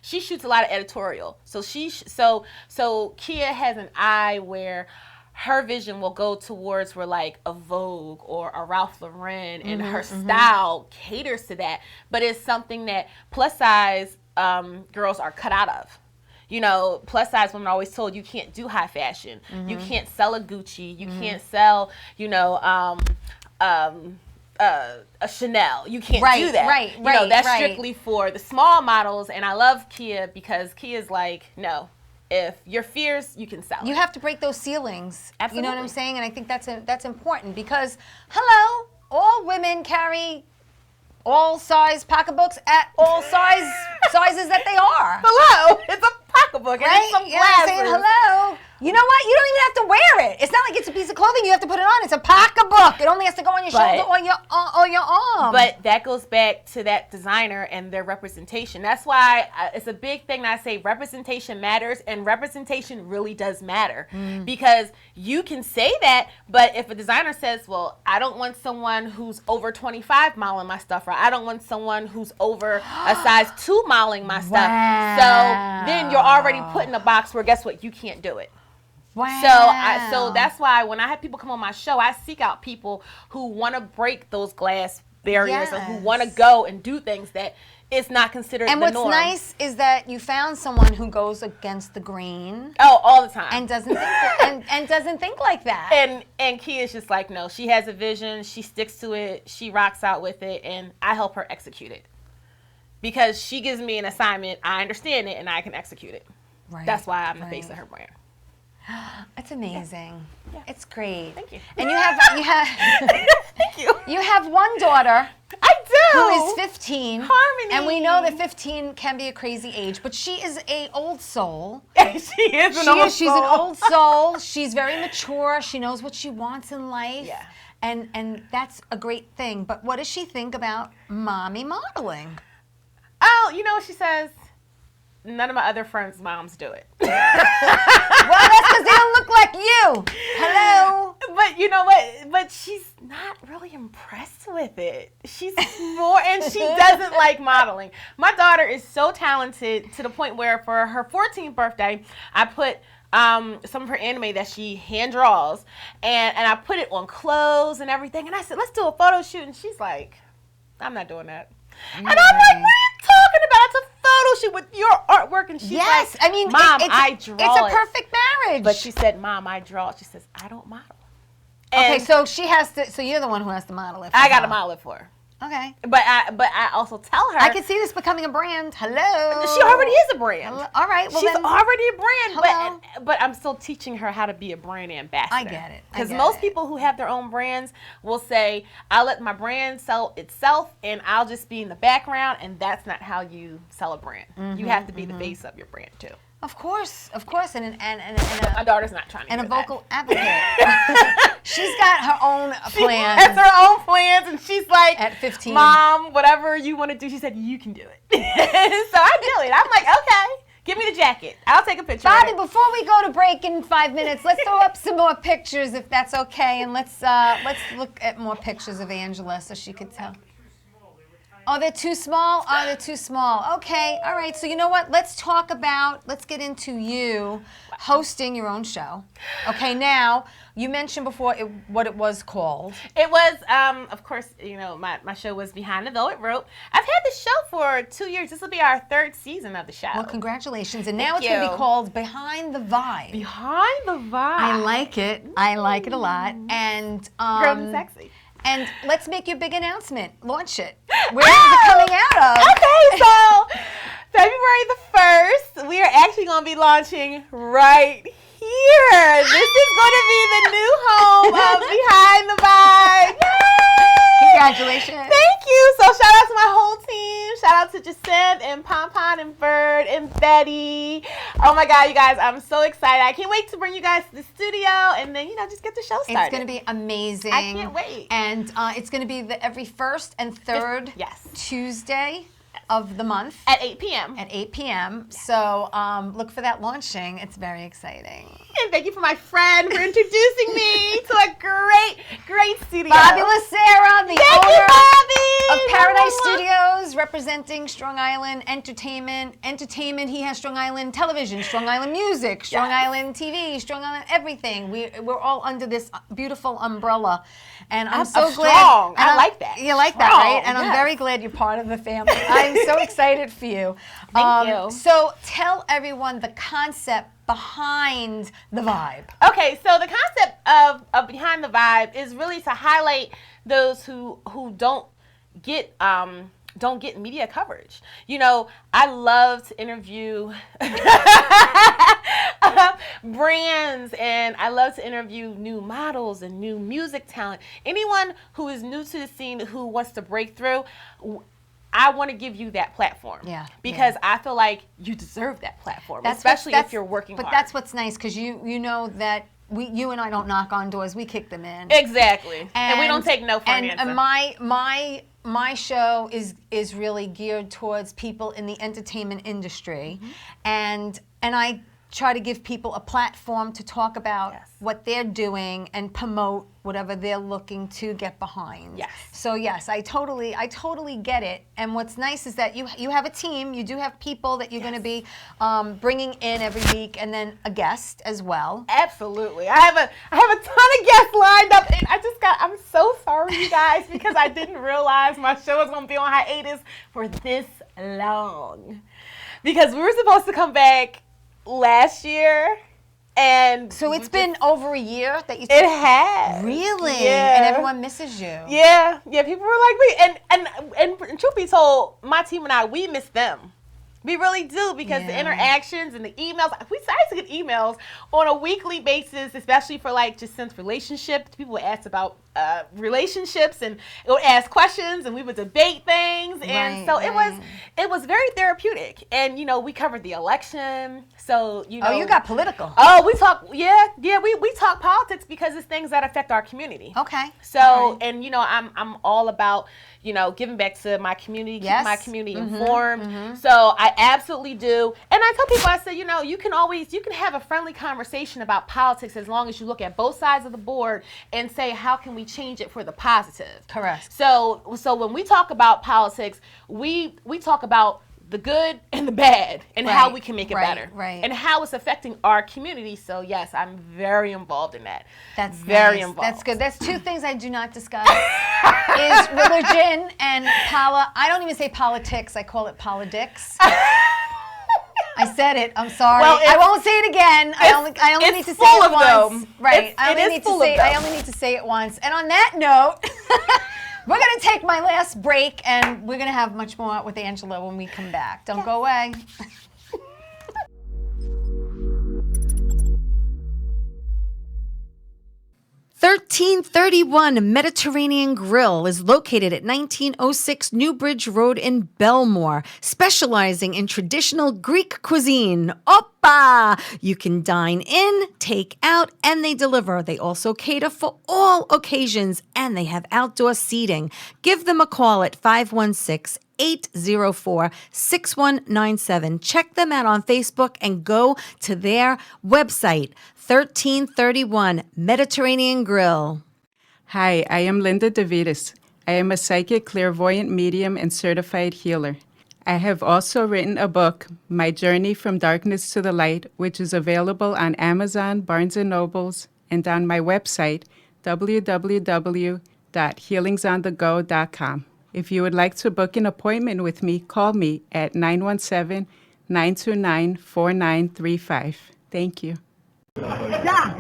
she shoots a lot of editorial. So so Kia has an eye where her vision will go towards where like a Vogue or a Ralph Lauren, and her style caters to that. But it's something that plus size girls are cut out of. Plus size women are always told you can't do high fashion. You can't sell a Gucci. You can't sell, a Chanel. You can't do that. Right. That's strictly for the small models. And I love Kia because Kia's like, no, if your fears, you can sell You it. have to break those ceilings. You know what I'm Absolutely. saying? And I think that's important because, hello, all women carry all size pocketbooks at all sizes that they are. Hello, it's a pocketbook and Right? it's some You know what I'm glasses. saying? Hello. You know what? You don't even have to wear it. It's not like it's a piece of clothing you have to put it on. It's a pocketbook. It only has to go on your But- shoulder or your arm. But that goes back to that designer and their representation. That's why it's a big thing that I say representation matters, and representation really does matter. Because you can say that, but if a designer says, well, I don't want someone who's over 25 modeling my stuff, or I don't want someone who's over a size 2 modeling my stuff. So then you're already put in a box where guess what? You can't do it. wow. So that's why when I have people come on my show, I seek out people who want to break those glass barriers and who want to Yes. go and do things that it's not considered And the what's norm. nice is that you found someone who goes against the grain Oh, all the time. and doesn't think doesn't think like that. And Kia's just like, no, she has a vision, she sticks to it, she rocks out with it, and I help her execute it. Because she gives me an assignment, I understand it, and I can execute it. Right, That's why I'm the face right. of her brand. It's amazing. It's great. Thank you. And you have Thank you. you have one daughter I do. who is 15. Harmony. And we know that 15 can be a crazy age, but she is a old soul. She is an old She's an soul. old soul. She's very mature. She knows what she wants in life. Yeah. And that's a great thing. But what does she think about mommy modeling? Oh, you know what she says? None of my other friends' moms do it. Well, that's because they don't look like you. Hello. But you know what? But she's not really impressed with it. She's more, and she doesn't like modeling. My daughter is so talented to the point where for her 14th birthday, I put some of her anime that she hand draws, and I put it on clothes and everything. And I said, let's do a photo shoot. And she's like, I'm not doing that. And I'm like, what are you talking about? It's a photo shoot with your artwork. And she's Yes, like, I mean, Mom, it's I draw It's a it. perfect marriage. But she said, Mom, I draw. She says, I don't model. okay, And so she has to. So you're the one who has to model it. For I got her. to model it for her. Okay. But I also tell her. I can see this becoming a brand. Hello. She already is a brand. Hello. All right. Well, She's then, already a brand, Hello. but I'm still teaching her how to be a brand ambassador. I get it. I Because get most it. people who have their own brands will say, I'll let my brand sell itself and I'll just be in the background, and that's not how you sell a brand. You have to be the face of your brand too. Of course, and My daughter's not trying to and a hear that. vocal advocate. She's got her own She plans. has her own plans, and she's like, At 15. Mom, whatever you want to do. She said, you can do it. So I do it. I'm like, okay, give me the jacket. I'll take a picture of Bobby, it. before we go to break in 5 minutes, let's throw up some more pictures if that's okay, and let's look at more pictures of Angela so she could tell. Oh, they're too small? Oh, they're too small. Okay, all right. So you know what? Let's get into you hosting your own show. Okay, now, you mentioned before what it was called. It was, of course, you know, my show was Behind the Velvet Rope. I've had the show for 2 years. This will be our 3rd season of the show. Well, congratulations. And now Thank it's going to be you. called Behind the Vibe. Behind the Vibe. I like it. I like it a lot. And Grown and sexy. And let's make your big announcement. Launch it. Where is it coming out of? Okay, so February the 1st, we are actually going to be launching right here. This is going to be the new home of Behind the Vibe. Yay! Congratulations. Thank you. So shout out to my whole team. Shout out to Jacinth and Pompon and Bird and Betty. Oh my God, you guys, I'm so excited. I can't wait to bring you guys to the studio and then, you know, just get the show started. It's going to be amazing. I can't wait. And it's going to be every first and third Yes. Tuesday of the month At 8 p.m. at 8 p.m. So look for that launching. It's very exciting. And thank you for my friend for introducing me to a great studio. Fabulous Sarah, the Thank you, owner Bobby. of Paradise Studios, representing Strong Island Entertainment. He has Strong Island Television, Strong Island Music, Strong Yes. Island TV, Strong Island everything. We're all under this beautiful umbrella. And I'm so Of glad. strong. and I like that. You like that, Strong, right? And I'm yes. very glad you're part of the family. I'm so excited for you. Thank you. So tell everyone the concept behind the vibe. Okay, so the concept of Behind the Vibe is really to highlight those who don't get don't get media coverage. You know, I love to interview brands, and I love to interview new models and new music talent. Anyone who is new to the scene who wants to break through, I want to give you that platform. Yeah. Because I feel like you deserve that platform, especially if you're working hard. But that's what's nice, because you know that you and I don't knock on doors, we kick them in. Exactly. And we don't take no for an answer. And my show is really geared towards people in the entertainment industry, and I try to give people a platform to talk about what they're doing and promote whatever they're looking to get behind. Yes. So yes, I totally get it. And what's nice is that you have a team. You do have people that you're going to be bringing in every week, and then a guest as well. Absolutely. I have a ton of guests lined up, and I'm so sorry, you guys, because I didn't realize my show was going to be on hiatus for this long. Because we were supposed to come back last year, and so it's been over a year that you. It has. Really? Yeah. And everyone misses you. Yeah. People were like me, and truth be told, my team and I, we miss them. We really do, because the interactions and the emails. I used to get emails on a weekly basis, especially for like just since relationships. People would ask about relationships, and it would ask questions, and we would debate things, and so it was very therapeutic. And you know, we covered the election, so you know. Oh, you got political. Oh, we talk. Yeah. We talk politics because it's things that affect our community. Okay. So and you know, I'm all about, you know, giving back to my community, keeping my community informed. So I absolutely do. And I tell people, I say, you know, you can have a friendly conversation about politics as long as you look at both sides of the board and say, how can we change it for the positive? Correct. So when we talk about politics, we talk about the good and the bad, and how we can make it better, and how it's affecting our community. So yes, I'm very involved in that. That's very nice. involved. That's good. That's two things I do not discuss: is religion and I don't even say politics. I call it politics. I said it. I'm sorry. Well, I won't say it again. I only need to say it once. Right. I only need to say it once. And on that note, we're going to take my last break, and we're going to have much more with Angela when we come back. Don't go away. 1331 Mediterranean Grill is located at 1906 Newbridge Road in Belmore, specializing in traditional Greek cuisine. Oppa! You can dine in, take out, and they deliver. They also cater for all occasions, and they have outdoor seating. Give them a call at 516-804-6197. Check them out on Facebook and go to their website, 1331 Mediterranean Grill. Hi, I am Linda DeVitis. I am a psychic, clairvoyant medium, and certified healer. I have also written a book, My Journey from Darkness to the Light, which is available on Amazon, Barnes & Nobles, and on my website, www.healingsonthego.com. If you would like to book an appointment with me, call me at 917-929-4935. Thank you. Doc,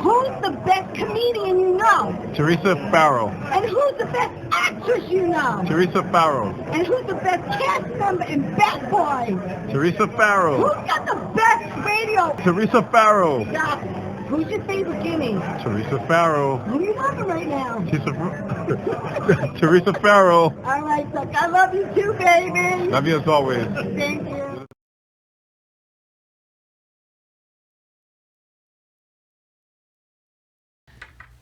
who's the best comedian you know? Teresa Farrell. And who's the best actress you know? Teresa Farrell. And who's the best cast member in Bat Boys? Teresa Farrell. Who's got the best radio? Teresa Farrell. Doc, who's your favorite guinea? Teresa Farrell. Who are you loving right now? Teresa Farrell. All right, Doc, I love you too, baby. Love you as always. Thank you.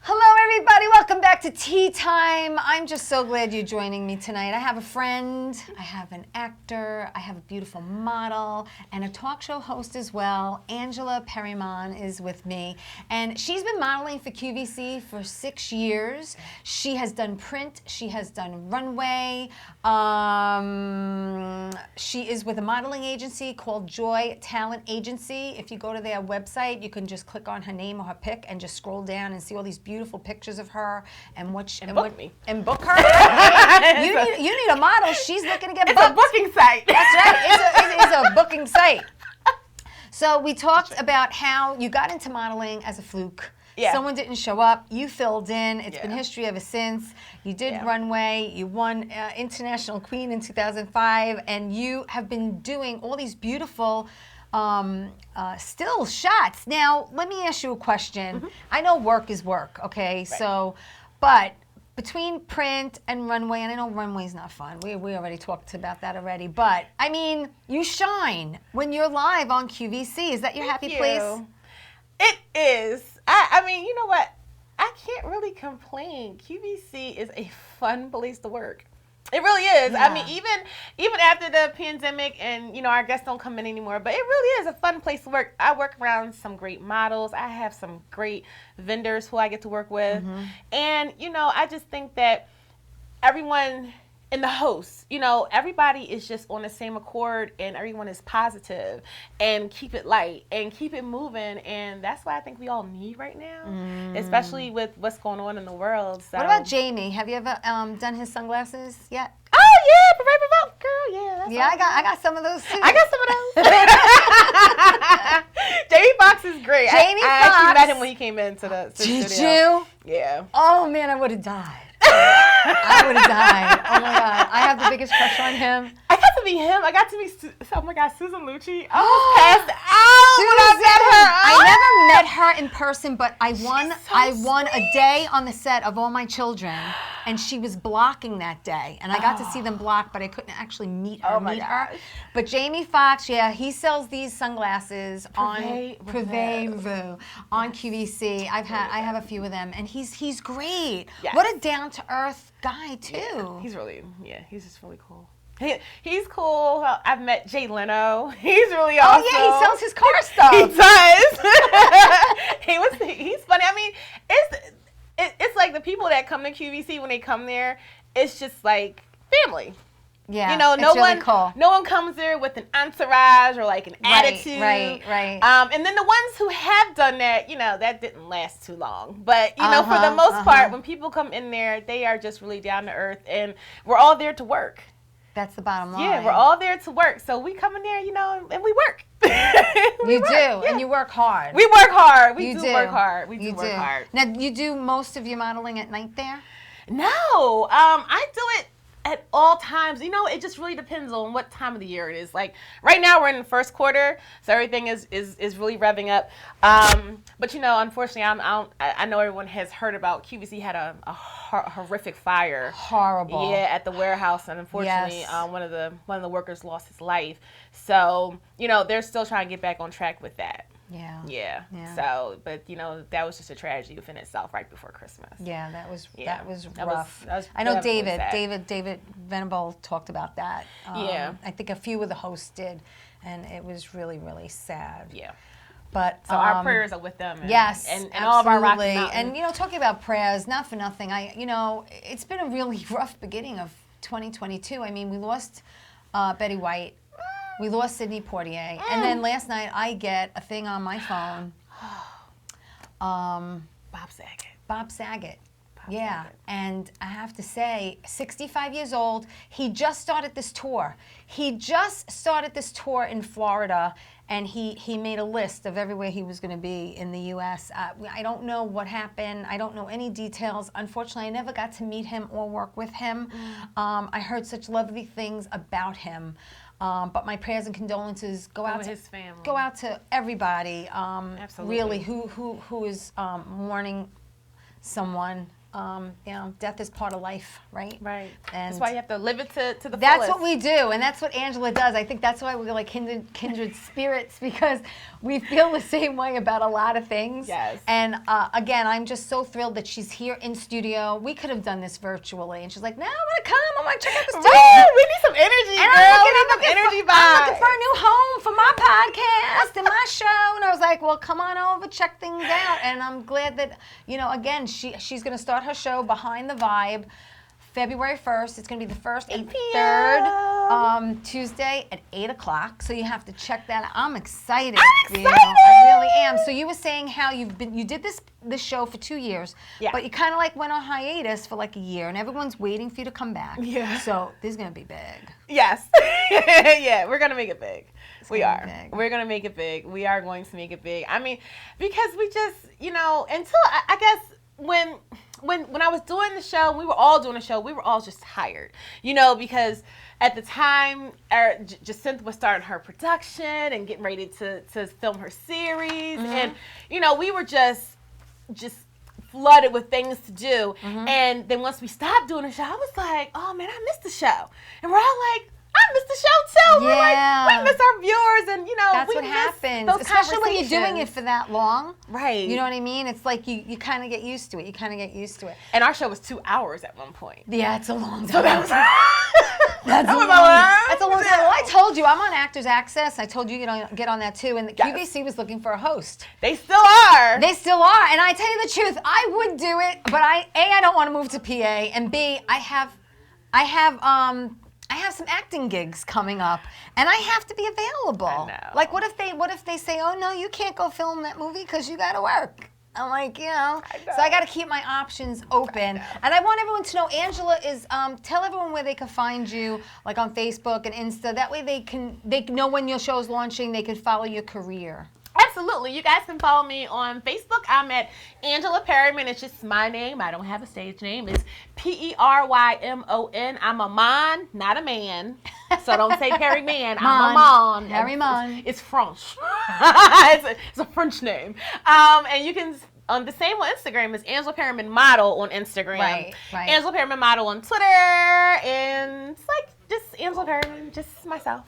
Hello, everybody. Welcome back to Tea Time. I'm just so glad you're joining me tonight. I have a friend, I have an actor, I have a beautiful model, and a talk show host as well. Angela Perrymon is with me, and she's been modeling for QVC for 6 years. She has done print, she has done runway. She is with a modeling agency called Joy Talent Agency. If you go to their website, you can just click on her name or her pic and just scroll down and see all these beautiful pictures of her and book her. you need a model. She's looking to get booked. It's a booking site. That's right. It's a booking site. So we talked about how you got into modeling as a fluke. Yeah. Someone didn't show up. You filled in. It's been Yeah. history ever since. You did Yeah. runway. You won International Queen in 2005, and you have been doing all these beautiful still shots. Now, let me ask you a question. I know work is work, okay? So, but between print and runway, and I know runway's not fun. We already talked about that already. But, I mean, you shine when you're live on QVC. Is that your happy place? It is. I mean, you know what? I can't really complain. QVC is a fun place to work. It really is. Yeah. I mean, even after the pandemic and, you know, our guests don't come in anymore, but it really is a fun place to work. I work around some great models. I have some great vendors who I get to work with. And, you know, I just think that everyone and the hosts, you know, everybody is just on the same accord and everyone is positive and keep it light and keep it moving. And that's what I think we all need right now, especially with what's going on in the world. So. What about Jamie? Have you ever done his sunglasses yet? Oh, yeah, promote, girl, yeah. That's Yeah, I got some of those too. I got some of those. Jamie Foxx is great. Jamie I actually Foxx. met him when he came into the Did studio. you? Yeah. Oh man, I would have died. I would have died. Oh my god, I have the biggest crush on him. I got to meet him. I got to meet, oh my God, Susan Lucci. I was passed out when I met her. I never met her in person, but I won. so I won a day on the set of All My Children, and she was blocking that day, and I got to see them block, but I couldn't actually meet her. Oh my gosh. But Jamie Foxx, yeah, he sells these sunglasses on Privé on QVC. I have a few of them, and he's great. Yes. What a down to earth guy too. He's just really cool. He's cool. I've met Jay Leno. He's really awesome. Oh yeah, he sells his car stuff. He does. He's funny. I mean, it's like the people that come to QVC when they come there, it's just like family. Yeah, You know, it's really one cool. no one comes there with an entourage or like an Right, attitude. right. And then the ones who have done that, you know, that didn't last too long. But, you know, for the most part, when people come in there, they are just really down to earth, and we're all there to work. That's the bottom line. Yeah, we're all there to work. So we come in there, you know, and we work. You do, and you work hard. We work hard. We You do work hard. We do work hard. Now, you do most of your modeling at night there? No, I do it at all times. You know, it just really depends on what time of the year it is. Like right now we're in the first quarter, so everything is really revving up. But you know, unfortunately, I know everyone has heard about QVC had a horrific fire. Horrible. Yeah, at the warehouse, and unfortunately, Yes. one of the workers lost his life. So you know, they're still trying to get back on track with that. Yeah. Yeah. Yeah. So, but you know, that was just a tragedy within itself right before Christmas. Yeah, that was That rough. was I know definitely sad. David Venable talked about that. Yeah. I think a few of the hosts did, and it was really, really sad. Yeah. But So our prayers are with them. And, yes, and all of our Rocky absolutely. Mountain. And you know, talking about prayers, not for nothing. It's been a really rough beginning of 2022. I mean, we lost Betty White, we lost Sidney Poitier, and then last night I get a thing on my phone. Bob Saget. Bob Saget. Saget. And I have to say, 65 years old. He just started this tour. In Florida, and he made a list of everywhere he was going to be in the U.S. I don't know what happened. I don't know any details. Unfortunately, I never got to meet him or work with him. I heard such lovely things about him. But my prayers and condolences go out to his family. Go out to everybody. Absolutely. Really, who is mourning someone. Death is part of life, right? Right. And that's why you have to live it to the that's fullest. what we do, and that's what Angela does. I think that's why we're like kindred spirits, because we feel the same way about a lot of things. Yes. And again, I'm just so thrilled that she's here in studio. We could have done this virtually, and she's like, "No, I'm gonna come. I'm gonna check out the studio. Right, we need some energy, And girl. I'm looking for a new home for my podcast and my show." And I was like, "Well, come on over, check things out." And I'm glad that, again, she's going to start her show Behind the Vibe February 1st. It's going to be the first and 8 third Tuesday at 8 o'clock. So you have to check that out. I'm excited. I'm excited! I really am. So you were saying how you did this show for 2 years, Yeah. but you kind of like went on hiatus for like a year, and everyone's waiting for you to come back. Yeah. So this is going to be big. Yes. Yeah, we're going to make it big. We gonna are. be big. We're going to make it big. We are going to make it big. I mean, because we just, until I guess when I was doing the show, we were all doing the show, we were all just tired, because at the time, Jacinth was starting her production and getting ready to film her series. And, we were just flooded with things to do. And then once we stopped doing the show, I was like, oh man, I missed the show. And we're all like, I missed the show too. Yeah. We're like, we miss our viewers, and that's we what miss happens, those especially when you're doing it conversations. for that long. Right. You know what I mean? It's like you kind of get used to it. And our show was 2 hours at one point. Yeah, it's a long time. So that was That's a was long, a that's a long time. Well, I told you I'm on Actors Access. I told you get on that too. And the Yes. QVC was looking for a host. They still are. They still are. And I tell you the truth, I would do it, but I don't want to move to PA, and B, I have some acting gigs coming up, and I have to be available. I know. Like, what if they say, oh no, you can't go film that movie because you got to work. I'm like, so I got to keep my options open. And I want everyone to know, Angela is, tell everyone where they can find you, like on Facebook and Insta. That way they know when your show's launching, they can follow your career. Absolutely. You guys can follow me on Facebook. I'm at Angela Perryman. It's just my name. I don't have a stage name. It's Perrymon. I'm a mon, not a man. So don't say Perryman. I'm a mon. Perrymon. It's French. It's a French name. And you can... the same on Instagram is Angela Perryman Model on Instagram. Right. Angela Perryman Model on Twitter. And it's like just Angela Perryman, just myself.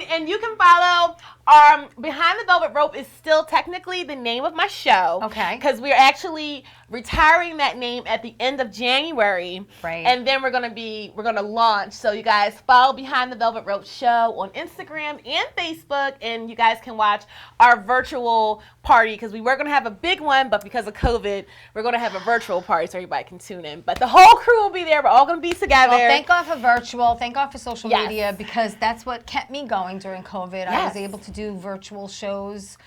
And you can follow Behind the Velvet Rope is still technically the name of my show. Okay. Because we're actually retiring that name at the end of January. Right. And then we're gonna launch. So you guys follow Behind the Velvet Rope show on Instagram and Facebook, and you guys can watch our virtual party, because we were gonna have a big one, but because of COVID, we're gonna have a virtual party so everybody can tune in. But the whole crew will be there. We're all gonna be together. Well, thank God for virtual. Thank God for social Yes. media, because that's what kept me going during COVID. I was Yes. able to do virtual shows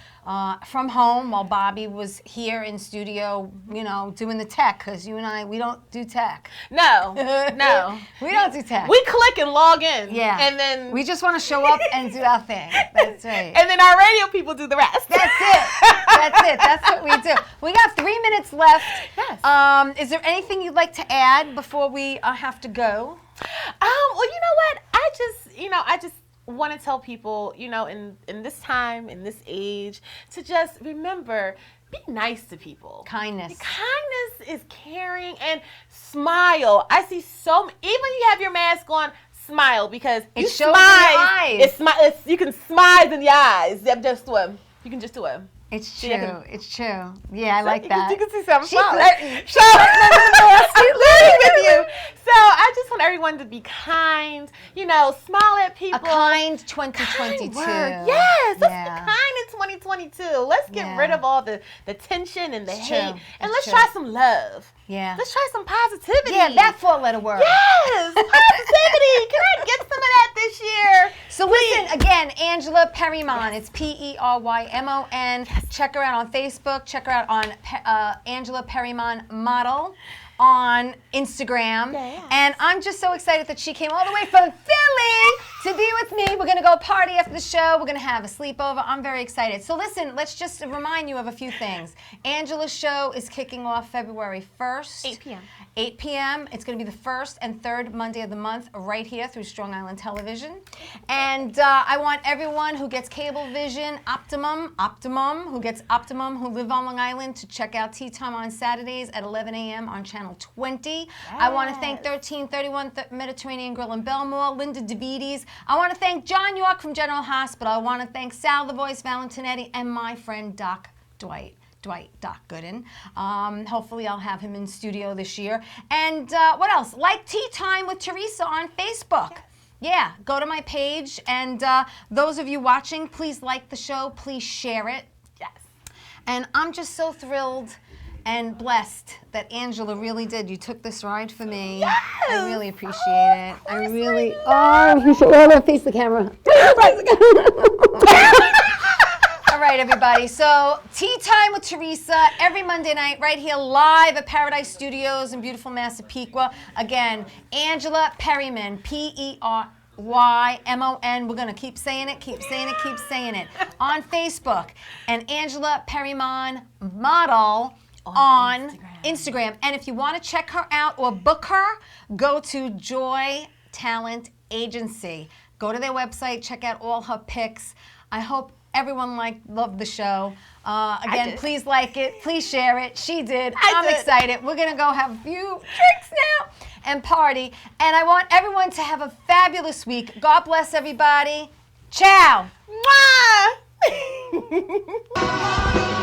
from home while Bobby was here in studio, doing the tech, because you and I, we don't do tech. No. We don't do tech. We click and log in. Yeah. And then We just want to show up and do our thing. That's right. and then our radio people do the rest. That's it. That's what we do. We got 3 minutes left. Yes. Is there anything you'd like to add before we have to go? Well, you know what? I just want to tell people, in this time, in this age, to just remember, be nice to people. Kindness. Kindness is caring, and smile. I see even you have your mask on, smile, because It you shows in smile. your eyes. You can smile in the eyes. You can just do it. It's See, I true. can- It's true. Yeah, I like that. You can see some She's smiling. flirting. She's flirting with you. So I just want everyone to be kind. Smile at people. A kind 2022. Kind word. Yes, let's Yeah. be kind in 2022. Let's get Yeah. rid of all the tension and the It's hate, true. and It's let's true. try some love. Yeah. Let's try some positivity. Yeah, that 4-letter word. Yes, positivity. Can I get some of that this year? So listen, again, Angela Perrymon. It's Perrymon. Check her out on Facebook. Check her out on Angela Perrymon Model on Instagram. Yes. And I'm just so excited that she came all the way from Philly to be with me. We're going to go party after the show. We're going to have a sleepover. I'm very excited. So listen, let's just remind you of a few things. Angela's show is kicking off February 1st. 8 p.m. 8 p.m. It's going to be the first and third Monday of the month right here through Strong Island Television. And I want everyone who gets Cablevision, Optimum, who gets Optimum, who live on Long Island, to check out Tea Time on Saturdays at 11 a.m. on Channel 20. I want to thank 1331 Mediterranean Grill in Belmore, Linda DeVites. I want to thank John York from General Hospital. I want to thank Sal the Voice Valentinetti and my friend Doc Doc Gooden. Hopefully I'll have him in studio this year. And what else? Like Tea Time with Teresa on Facebook. Yes. Yeah, go to my page. And those of you watching, please like the show. Please share it. Yes. And I'm just so thrilled and blessed that Angela really did. You took this ride for me. Yes. I really appreciate it. I really, you should face the camera. All right, everybody. So, Tea Time with Teresa every Monday night right here live at Paradise Studios in beautiful Massapequa. Again, Angela Perryman, Perrymon. We're going to keep saying it, keep saying it, keep saying it. On Facebook. And Angela Perrymon Model on Instagram. And if you want to check her out or book her, go to Joy Talent Agency. Go to their website, check out all her pics. I hope everyone loved the show. Again, please like it, please share it. She did. I'm excited. We're going to go have a few drinks now and party. And I want everyone to have a fabulous week. God bless everybody. Ciao. Mwah!